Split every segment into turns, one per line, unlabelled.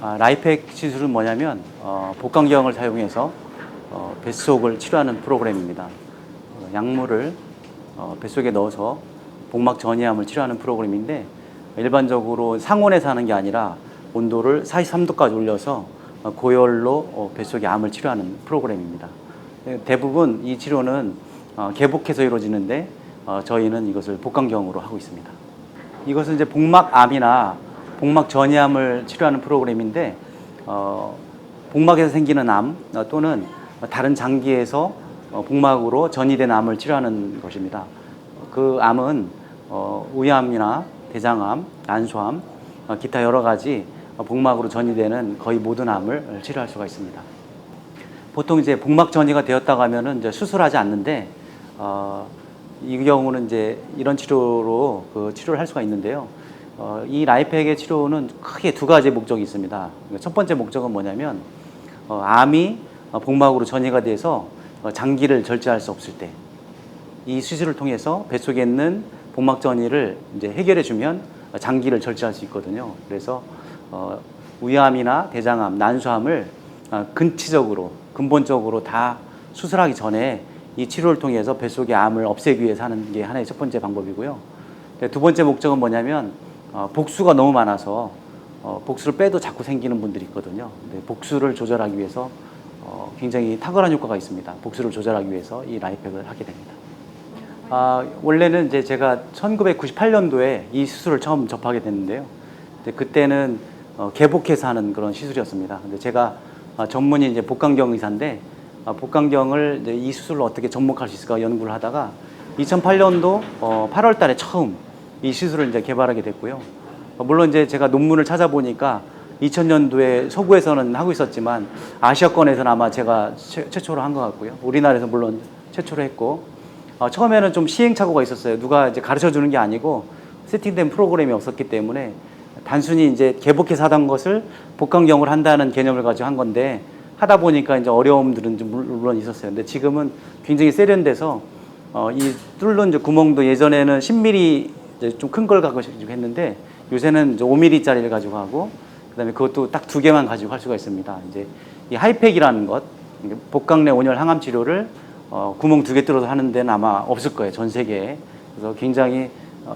라이팩 시술은 뭐냐면 복강경을 사용해서 뱃속을 치료하는 프로그램입니다. 약물을 뱃속에 넣어서 복막 전이암을 치료하는 프로그램인데, 일반적으로 상온에서 하는 게 아니라 온도를 43도까지 올려서 고열로 뱃속의 암을 치료하는 프로그램입니다. 대부분 이 치료는 개복해서 이루어지는데 저희는 이것을 복강경으로 하고 있습니다. 이것은 이제 복막암이나 복막 전이암을 치료하는 프로그램인데, 복막에서 생기는 암 또는 다른 장기에서 복막으로 전이된 암을 치료하는 것입니다. 그 암은 위암이나 대장암, 난소암, 기타 여러 가지 복막으로 전이되는 거의 모든 암을 치료할 수가 있습니다. 보통 이제 복막 전이가 되었다고 하면은 이제 수술하지 않는데, 이 경우는 이제 이런 치료로 치료를 할 수가 있는데요. 이 라이팩의 치료는 크게 두 가지 목적이 있습니다. 첫 번째 목적은 뭐냐면, 암이 복막으로 전이가 돼서 장기를 절제할 수 없을 때, 이 수술을 통해서 뱃속에 있는 복막 전이를 이제 해결해 주면 장기를 절제할 수 있거든요. 그래서 위암이나 대장암, 난소암을 근본적으로 다 수술하기 전에 이 치료를 통해서 뱃속의 암을 없애기 위해서 하는 게 하나의 첫 번째 방법이고요. 두 번째 목적은 뭐냐면, 복수가 너무 많아서 복수를 빼도 자꾸 생기는 분들이 있거든요. 복수를 조절하기 위해서 굉장히 탁월한 효과가 있습니다. 복수를 조절하기 위해서 이 라이팩을 하게 됩니다. 원래는 이제 제가 1998년도에 이 수술을 처음 접하게 됐는데요. 그때는 개복해서 하는 그런 시술이었습니다. 근데 제가 전문이 이제 복강경 의사인데, 복강경을 이제 이 수술을 어떻게 접목할 수 있을까 연구를 하다가 2008년도 8월 달에 처음 이 시술을 이제 개발하게 됐고요. 물론 이제 제가 논문을 찾아보니까 2000년도에 서구에서는 하고 있었지만 아시아권에서는 아마 제가 최초로 한 것 같고요. 우리나라에서 물론 최초로 했고, 처음에는 좀 시행착오가 있었어요. 누가 이제 가르쳐 주는 게 아니고 세팅된 프로그램이 없었기 때문에 단순히 이제 개복해서 하던 것을 복강경을 한다는 개념을 가지고 한 건데, 하다 보니까 이제 어려움들은 좀 물론 있었어요. 근데 지금은 굉장히 세련돼서 이 뚫는 이제 구멍도 예전에는 10mm 좀 큰 걸 가지고 했는데, 요새는 이제 5mm짜리를 가지고 하고, 그다음에 그것도 딱 두 개만 가지고 할 수가 있습니다. 이제 이 하이팩이라는 것, 복강 내 온열 항암 치료를 구멍 두 개 뚫어서 하는 데는 아마 없을 거예요, 전 세계에. 그래서 굉장히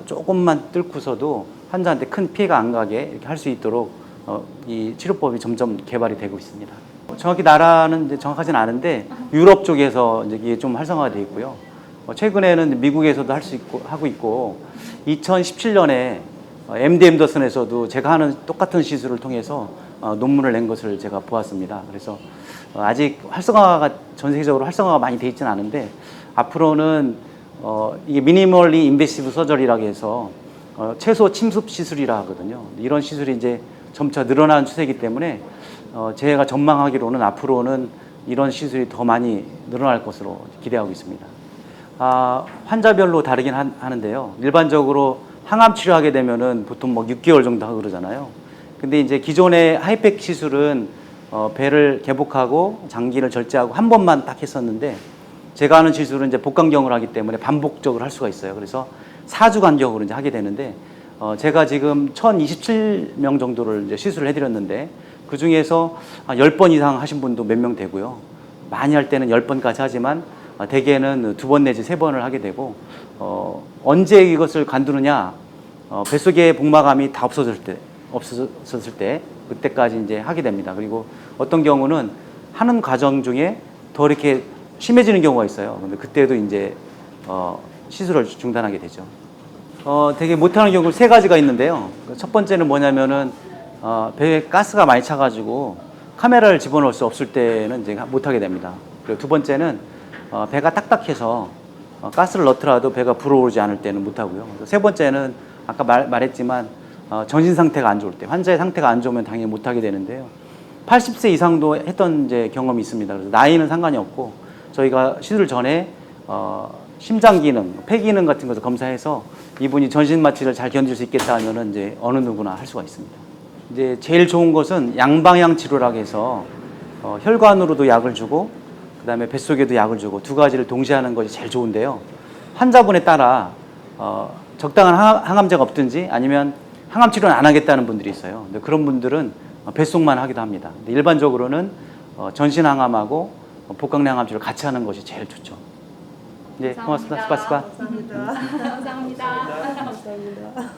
조금만 뚫고서도 환자한테 큰 피해가 안 가게 이렇게 할 수 있도록 이 치료법이 점점 개발이 되고 있습니다. 정확히 나라는 이제 정확하진 않은데 유럽 쪽에서 이제 이게 좀 활성화가 되어 있고요. 최근에는 미국에서도 할 수 있고 하고 있고, 2017년에 MD 앤더슨에서도 제가 하는 똑같은 시술을 통해서 논문을 낸 것을 제가 보았습니다. 그래서 아직 활성화가 전 세계적으로 활성화가 많이 돼 있지는 않은데, 앞으로는 이게 미니멀리 인베시브 서저리라고 해서 최소 침습 시술이라 하거든요. 이런 시술이 이제 점차 늘어나는 추세이기 때문에 제가 전망하기로는 앞으로는 이런 시술이 더 많이 늘어날 것으로 기대하고 있습니다. 환자별로 다르긴 하는데요. 일반적으로 항암 치료하게 되면은 보통 뭐 6개월 정도 하고 그러잖아요. 근데 이제 기존의 하이팩 시술은 배를 개복하고 장기를 절제하고 한 번만 딱 했었는데, 제가 하는 시술은 이제 복강경을 하기 때문에 반복적으로 할 수가 있어요. 그래서 4주 간격으로 이제 하게 되는데, 제가 지금 1027명 정도를 이제 시술을 해드렸는데, 그 중에서 10번 이상 하신 분도 몇 명 되고요. 많이 할 때는 10번까지 하지만 대개는 2번 내지 3번을 하게 되고, 언제 이것을 관두느냐, 뱃속의 복막암이 다 없어졌을 때 그때까지 이제 하게 됩니다. 그리고 어떤 경우는 하는 과정 중에 더 이렇게 심해지는 경우가 있어요. 근데 그때도 이제 시술을 중단하게 되죠. 되게 못하는 경우 세 가지가 있는데요. 첫 번째는 뭐냐면은 배에 가스가 많이 차가지고 카메라를 집어넣을 수 없을 때는 이제 못하게 됩니다. 그리고 두 번째는 배가 딱딱해서 가스를 넣더라도 배가 불어오르지 않을 때는 못하고요. 세 번째는 아까 말했지만 정신 상태가 안 좋을 때, 환자의 상태가 안 좋으면 당연히 못하게 되는데요. 80세 이상도 했던 이제 경험이 있습니다. 그래서 나이는 상관이 없고, 저희가 시술 전에 심장 기능, 폐 기능 같은 것을 검사해서 이분이 전신 마취를 잘 견딜 수 있겠다 하면은 이제 어느 누구나 할 수가 있습니다. 이제 제일 좋은 것은 양방향 치료라고 해서 혈관으로도 약을 주고, 그다음에 뱃속에도 약을 주고, 두 가지를 동시에 하는 것이 제일 좋은데요. 환자분에 따라 적당한 항암제가 없든지 아니면 항암 치료는 안 하겠다는 분들이 있어요. 근데 그런 분들은 뱃속만 하기도 합니다. 근데 일반적으로는 전신항암하고 복강내항암 치료를 같이 하는 것이 제일 좋죠. 네, 고맙습니다. 스파스파.
감사합니다.
감사합니다.
감사합니다.